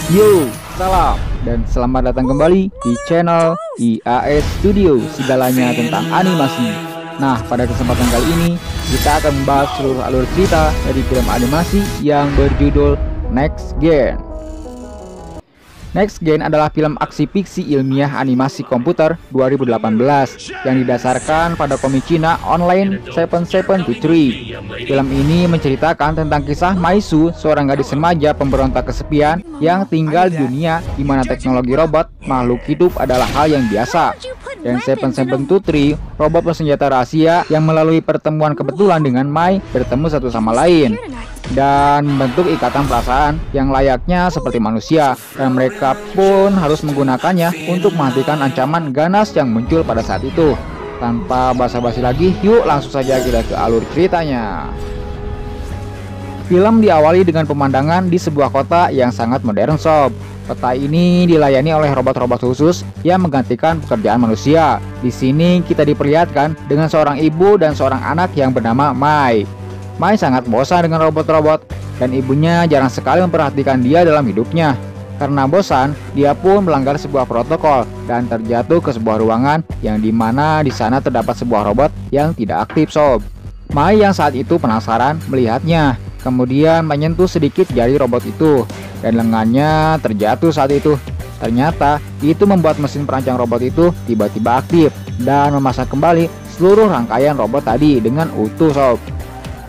Yo, salam dan selamat datang kembali di channel IAS Studio, segalanya tentang animasi. Nah, pada kesempatan kali ini kita akan membahas seluruh alur cerita dari film animasi yang berjudul Next Gen. Next Gen adalah film aksi fiksi ilmiah animasi komputer 2018 yang didasarkan pada komik Cina online 7723. Film ini menceritakan tentang kisah Maisu, seorang gadis remaja pemberontak kesepian yang tinggal di dunia di mana teknologi robot makhluk hidup adalah hal yang biasa. Dan 7723, robot bersenjata rahasia yang melalui pertemuan kebetulan dengan Mai bertemu satu sama lain dan membentuk ikatan perasaan yang layaknya seperti manusia, dan mereka pun harus menggunakannya untuk menghentikan ancaman ganas yang muncul pada saat itu. Tanpa basa-basi lagi, yuk langsung saja kita ke alur ceritanya. Film diawali dengan pemandangan di sebuah kota yang sangat modern sob. Kota ini dilayani oleh robot-robot khusus yang menggantikan pekerjaan manusia. Di sini kita diperlihatkan dengan seorang ibu dan seorang anak yang bernama Mai. Mai sangat bosan dengan robot-robot dan ibunya jarang sekali memperhatikan dia dalam hidupnya. Karena bosan, dia pun melanggar sebuah protokol dan terjatuh ke sebuah ruangan yang dimana di sana terdapat sebuah robot yang tidak aktif sob. Mai yang saat itu penasaran melihatnya, kemudian menyentuh sedikit jari robot itu dan lengannya terjatuh saat itu. Ternyata itu membuat mesin perancang robot itu tiba-tiba aktif dan memasang kembali seluruh rangkaian robot tadi dengan utuh sob.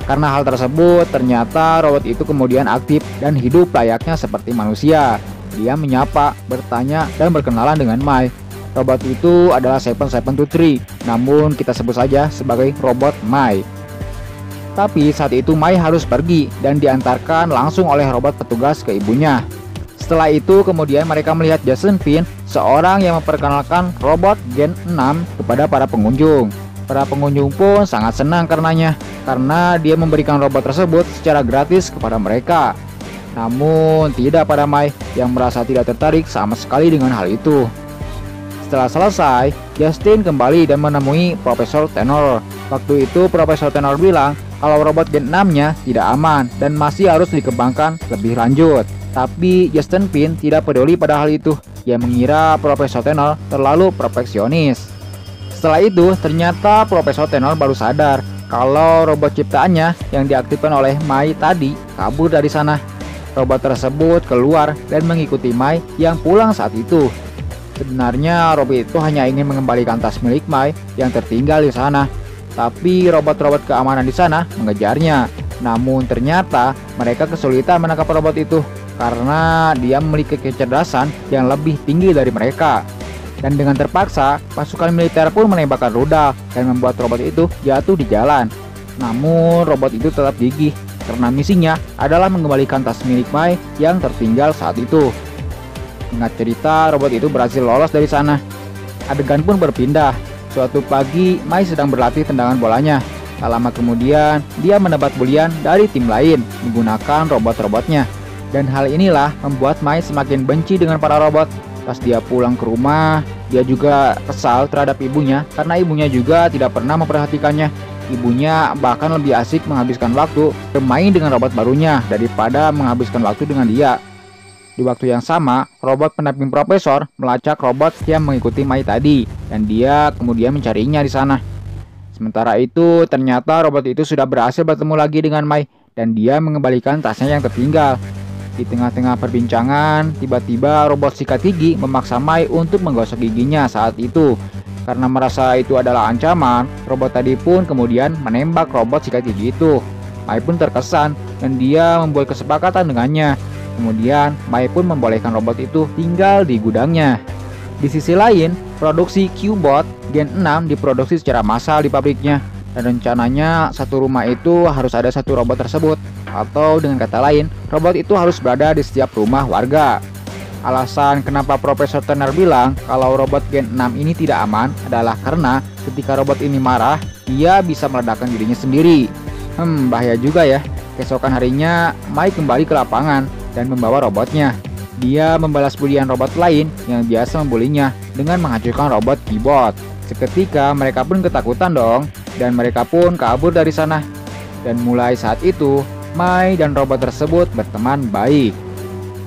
Karena hal tersebut, ternyata robot itu kemudian aktif dan hidup layaknya seperti manusia. Dia menyapa, bertanya, dan berkenalan dengan Mai. Robot itu adalah 7723, namun kita sebut saja sebagai robot Mai. Tapi saat itu Mai harus pergi dan diantarkan langsung oleh robot petugas ke ibunya. Setelah itu kemudian mereka melihat Jason Pin, seorang yang memperkenalkan robot Gen 6 kepada para pengunjung. Para pengunjung pun sangat senang karenanya, karena dia memberikan robot tersebut secara gratis kepada mereka. Namun tidak pada Mai yang merasa tidak tertarik sama sekali dengan hal itu. Setelah selesai, Justin kembali dan menemui Profesor Tenor. Waktu itu Profesor Tenor bilang kalau robot Gen 6-nya tidak aman dan masih harus dikembangkan lebih lanjut. Tapi Justin Pin tidak peduli pada hal itu. Dia mengira Profesor Tenor terlalu perfeksionis. Setelah itu, ternyata Profesor Tenor baru sadar kalau robot ciptaannya yang diaktifkan oleh Mai tadi kabur dari sana. Robot tersebut keluar dan mengikuti Mai yang pulang saat itu. Sebenarnya robot itu hanya ingin mengembalikan tas milik Mai yang tertinggal di sana. Tapi robot-robot keamanan di sana mengejarnya. Namun ternyata mereka kesulitan menangkap robot itu karena dia memiliki kecerdasan yang lebih tinggi dari mereka. Dan dengan terpaksa, pasukan militer pun menembakkan rudal dan membuat robot itu jatuh di jalan. Namun robot itu tetap gigih karena misinya adalah mengembalikan tas milik Mai yang tertinggal saat itu. Ingat cerita, robot itu berhasil lolos dari sana. Adegan pun berpindah. Suatu pagi, Mai sedang berlatih tendangan bolanya. Tak lama kemudian, dia mendapat bulian dari tim lain menggunakan robot-robotnya. Dan hal inilah membuat Mai semakin benci dengan para robot. Pas dia pulang ke rumah, dia juga kesal terhadap ibunya karena ibunya juga tidak pernah memperhatikannya. Ibunya bahkan lebih asik menghabiskan waktu bermain dengan robot barunya daripada menghabiskan waktu dengan dia. Di waktu yang sama, robot pendamping profesor melacak robot yang mengikuti Mai tadi dan dia kemudian mencarinya di sana. Sementara itu, ternyata robot itu sudah berhasil bertemu lagi dengan Mai dan dia mengembalikan tasnya yang tertinggal. Di tengah-tengah perbincangan, tiba-tiba robot sikat gigi memaksa Mai untuk menggosok giginya saat itu. Karena merasa itu adalah ancaman, robot tadi pun kemudian menembak robot sikat gigi itu. Mai pun terkesan dan dia membuat kesepakatan dengannya. Kemudian Mai pun membolehkan robot itu tinggal di gudangnya. Di sisi lain, produksi Q-Bot Gen 6 diproduksi secara massal di pabriknya. Dan rencananya satu rumah itu harus ada satu robot tersebut. Atau dengan kata lain, robot itu harus berada di setiap rumah warga. Alasan kenapa Profesor Turner bilang kalau robot Gen 6 ini tidak aman adalah karena ketika robot ini marah, dia bisa meledakkan dirinya sendiri. Bahaya juga ya. Keesokan harinya, Mai kembali ke lapangan dan membawa robotnya. Dia membalas bulian robot lain yang biasa membulinya dengan menghancurkan robot Q-Bot. Seketika mereka pun ketakutan dong, dan mereka pun kabur dari sana. Dan mulai saat itu, Mai dan robot tersebut berteman baik.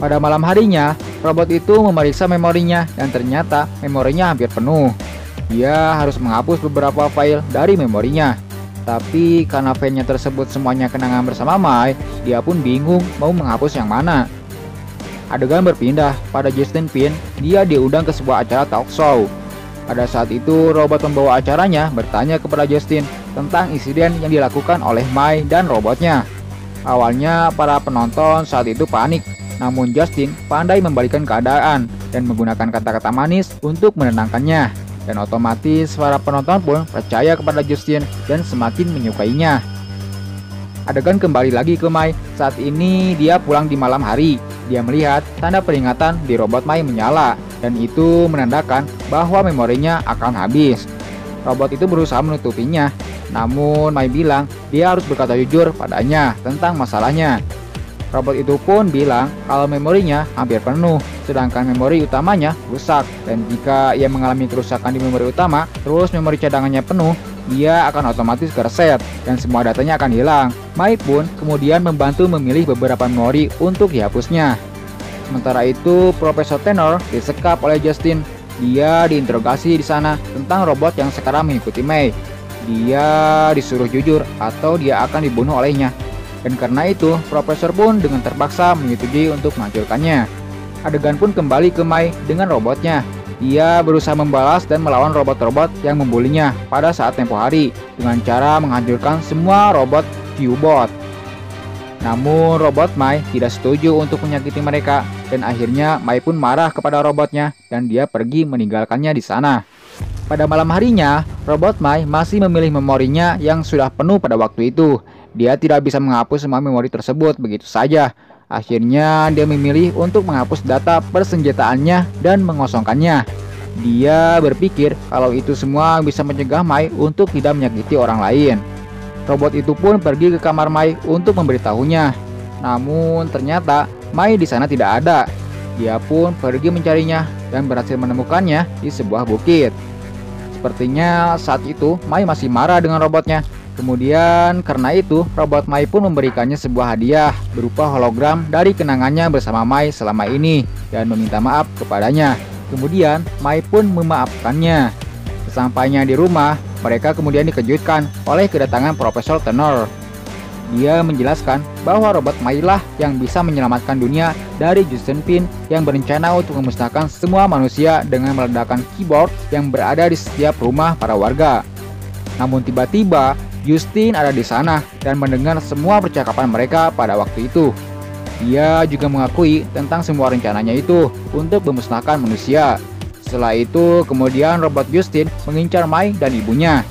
Pada malam harinya, robot itu memeriksa memorinya dan ternyata memorinya hampir penuh. Dia harus menghapus beberapa file dari memorinya. Tapi karena filenya tersebut semuanya kenangan bersama Mai, dia pun bingung mau menghapus yang mana. Adegan berpindah pada Justin Pin, dia diundang ke sebuah acara talk show. Pada saat itu, robot pembawa acaranya bertanya kepada Justin tentang insiden yang dilakukan oleh Mai dan robotnya. Awalnya para penonton saat itu panik, namun Justin pandai membalikan keadaan dan menggunakan kata-kata manis untuk menenangkannya. Dan otomatis para penonton pun percaya kepada Justin dan semakin menyukainya. Adegan kembali lagi ke Mai. Saat ini dia pulang di malam hari. Dia melihat tanda peringatan di robot Mai menyala, dan itu menandakan bahwa memorinya akan habis. Robot itu berusaha menutupinya, namun Mai bilang dia harus berkata jujur padanya tentang masalahnya. Robot itu pun bilang kalau memorinya hampir penuh, sedangkan memori utamanya rusak. Dan jika ia mengalami kerusakan di memori utama, terus memori cadangannya penuh, dia akan otomatis kereset dan semua datanya akan hilang. Mai pun kemudian membantu memilih beberapa memori untuk dihapusnya. Sementara itu, Profesor Tenor disekap oleh Justin. Dia diinterogasi di sana tentang robot yang sekarang mengikuti Mai. Dia disuruh jujur atau dia akan dibunuh olehnya. Dan karena itu, Profesor pun dengan terpaksa menyetujui untuk menghancurkannya. Adegan pun kembali ke Mai dengan robotnya. Ia berusaha membalas dan melawan robot-robot yang membulinya pada saat tempo hari dengan cara menghancurkan semua robot Q-Bot. Namun robot Mai tidak setuju untuk menyakiti mereka, dan akhirnya Mai pun marah kepada robotnya dan dia pergi meninggalkannya di sana. Pada malam harinya, robot Mai masih memilih memorinya yang sudah penuh pada waktu itu. Dia tidak bisa menghapus semua memori tersebut begitu saja. Akhirnya dia memilih untuk menghapus data persenjataannya dan mengosongkannya. Dia berpikir kalau itu semua bisa mencegah Mai untuk tidak menyakiti orang lain. Robot itu pun pergi ke kamar Mai untuk memberitahunya. Namun ternyata Mai di sana tidak ada. Dia pun pergi mencarinya dan berhasil menemukannya di sebuah bukit. Sepertinya saat itu Mai masih marah dengan robotnya. Kemudian karena itu robot Mai pun memberikannya sebuah hadiah berupa hologram dari kenangannya bersama Mai selama ini dan meminta maaf kepadanya. Kemudian Mai pun memaafkannya. Sesampainya di rumah, mereka kemudian dikejutkan oleh kedatangan Profesor Tenor. Dia menjelaskan bahwa robot Mai lah yang bisa menyelamatkan dunia dari Justin Pin yang berencana untuk memusnahkan semua manusia dengan meledakkan keyboard yang berada di setiap rumah para warga. Namun tiba-tiba Justin ada di sana dan mendengar semua percakapan mereka pada waktu itu. Dia juga mengakui tentang semua rencananya itu untuk memusnahkan manusia. Setelah itu, kemudian robot Justin mengincar Mai dan ibunya.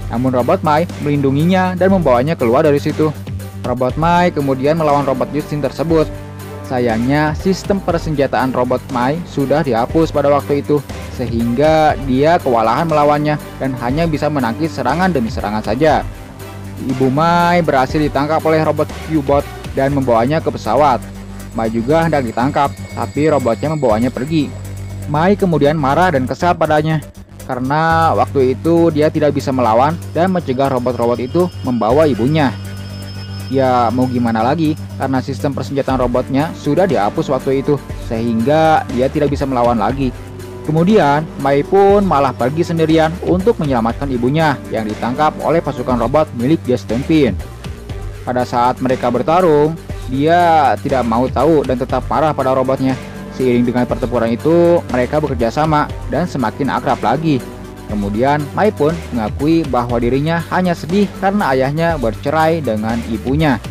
Namun robot Mai melindunginya dan membawanya keluar dari situ. Robot Mai kemudian melawan robot Justin tersebut. Sayangnya, sistem persenjataan robot Mai sudah dihapus pada waktu itu, sehingga dia kewalahan melawannya dan hanya bisa menangkis serangan demi serangan saja. Ibu Mai berhasil ditangkap oleh robot Q-Bot dan membawanya ke pesawat. Mai juga hendak ditangkap, tapi robotnya membawanya pergi. Mai kemudian marah dan kesal padanya, karena waktu itu dia tidak bisa melawan dan mencegah robot-robot itu membawa ibunya. Ya mau gimana lagi, karena sistem persenjataan robotnya sudah dihapus waktu itu, sehingga dia tidak bisa melawan lagi. Kemudian Mai pun malah pergi sendirian untuk menyelamatkan ibunya yang ditangkap oleh pasukan robot milik Justin Pin. Pada saat mereka bertarung, dia tidak mau tahu dan tetap marah pada robotnya. Seiring dengan pertempuran itu, mereka bekerja sama dan semakin akrab lagi. Kemudian Mai pun mengakui bahwa dirinya hanya sedih karena ayahnya bercerai dengan ibunya.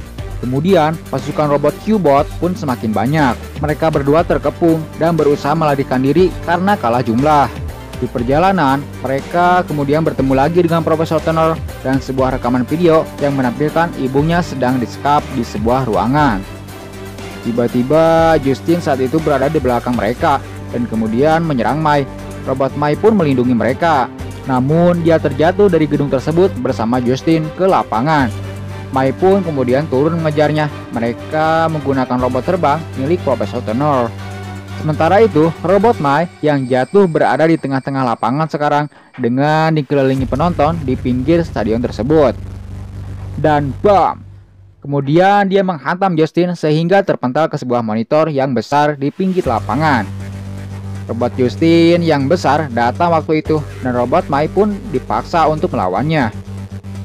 Kemudian pasukan robot Q-Bot pun semakin banyak. Mereka berdua terkepung dan berusaha melarikan diri karena kalah jumlah. Di perjalanan, mereka kemudian bertemu lagi dengan Profesor Tenor dan sebuah rekaman video yang menampilkan ibunya sedang disekap di sebuah ruangan. Tiba-tiba Justin saat itu berada di belakang mereka dan kemudian menyerang Mai. Robot Mai pun melindungi mereka. Namun dia terjatuh dari gedung tersebut bersama Justin ke lapangan. Mai pun kemudian turun mengejarnya. Mereka menggunakan robot terbang milik Profesor Tenor. Sementara itu, robot Mai yang jatuh berada di tengah-tengah lapangan sekarang dengan dikelilingi penonton di pinggir stadion tersebut. Dan bam! Kemudian dia menghantam Justin sehingga terpental ke sebuah monitor yang besar di pinggir lapangan. Robot Justin yang besar datang waktu itu dan robot Mai pun dipaksa untuk melawannya.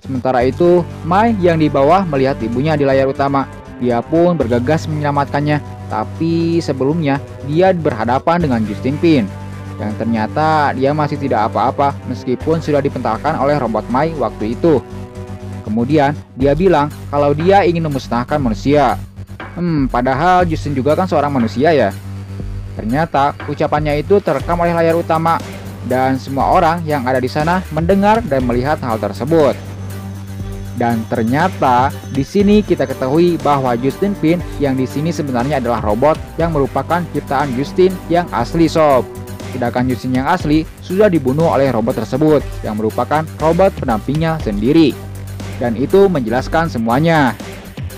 Sementara itu, Mai yang di bawah melihat ibunya di layar utama. Dia pun bergegas menyelamatkannya, tapi sebelumnya dia berhadapan dengan Justin Pin, yang ternyata dia masih tidak apa-apa meskipun sudah dipentalkan oleh robot Mai waktu itu. Kemudian dia bilang kalau dia ingin memusnahkan manusia. Padahal Justin juga kan seorang manusia ya. Ternyata ucapannya itu terekam oleh layar utama dan semua orang yang ada di sana mendengar dan melihat hal tersebut. Dan ternyata di sini kita ketahui bahwa Justin Pin yang di sini sebenarnya adalah robot yang merupakan ciptaan Justin yang asli sob. Sedangkan Justin yang asli sudah dibunuh oleh robot tersebut yang merupakan robot pendampingnya sendiri. Dan itu menjelaskan semuanya.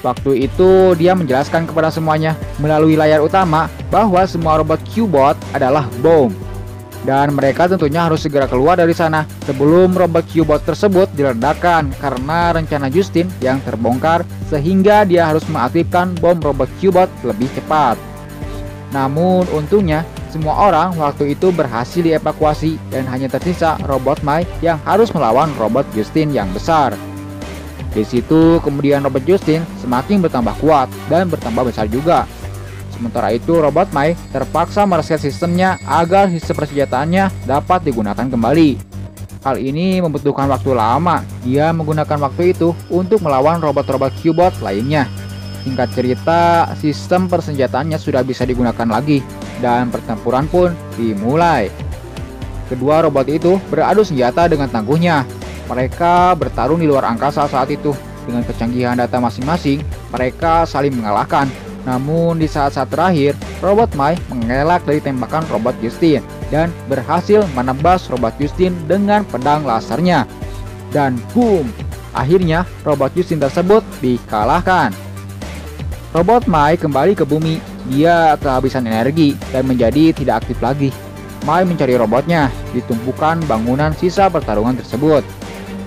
Waktu itu dia menjelaskan kepada semuanya melalui layar utama bahwa semua robot Q-Bot adalah bom. Dan mereka tentunya harus segera keluar dari sana sebelum robot Q-Bot tersebut diledakkan karena rencana Justin yang terbongkar sehingga dia harus mengaktifkan bom robot Q-Bot lebih cepat. Namun untungnya semua orang waktu itu berhasil dievakuasi dan hanya tersisa robot Mai yang harus melawan robot Justin yang besar. Di situ kemudian robot Justin semakin bertambah kuat dan bertambah besar juga. Sementara itu robot Mai terpaksa mereset sistemnya agar sistem persenjataannya dapat digunakan kembali. Hal ini membutuhkan waktu lama. Dia menggunakan waktu itu untuk melawan robot-robot Q-Bot lainnya. Singkat cerita, sistem persenjataannya sudah bisa digunakan lagi dan pertempuran pun dimulai. Kedua robot itu beradu senjata dengan tangguhnya. Mereka bertarung di luar angkasa saat itu. Dengan kecanggihan data masing-masing, mereka saling mengalahkan. Namun di saat-saat terakhir, robot Mai mengelak dari tembakan robot Justin dan berhasil menebas robot Justin dengan pedang lasernya. Dan boom! Akhirnya robot Justin tersebut dikalahkan. Robot Mai kembali ke bumi. Dia kehabisan energi dan menjadi tidak aktif lagi. Mai mencari robotnya di tumpukan bangunan sisa pertarungan tersebut.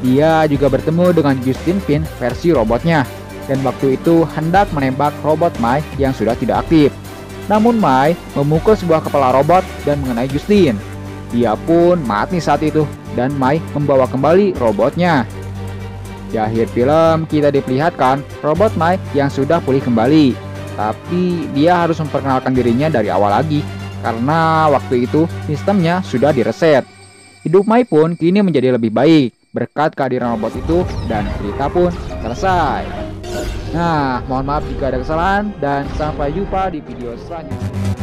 Dia juga bertemu dengan Justin Pin versi robotnya dan waktu itu hendak menembak robot Mai yang sudah tidak aktif. Namun Mai memukul sebuah kepala robot dan mengenai Justin. Dia pun mati saat itu dan Mai membawa kembali robotnya. Di akhir film kita diperlihatkan robot Mai yang sudah pulih kembali. Tapi dia harus memperkenalkan dirinya dari awal lagi karena waktu itu sistemnya sudah direset. Hidup Mai pun kini menjadi lebih baik berkat kehadiran robot itu dan cerita pun selesai. Nah, mohon maaf jika ada kesalahan dan sampai jumpa di video selanjutnya.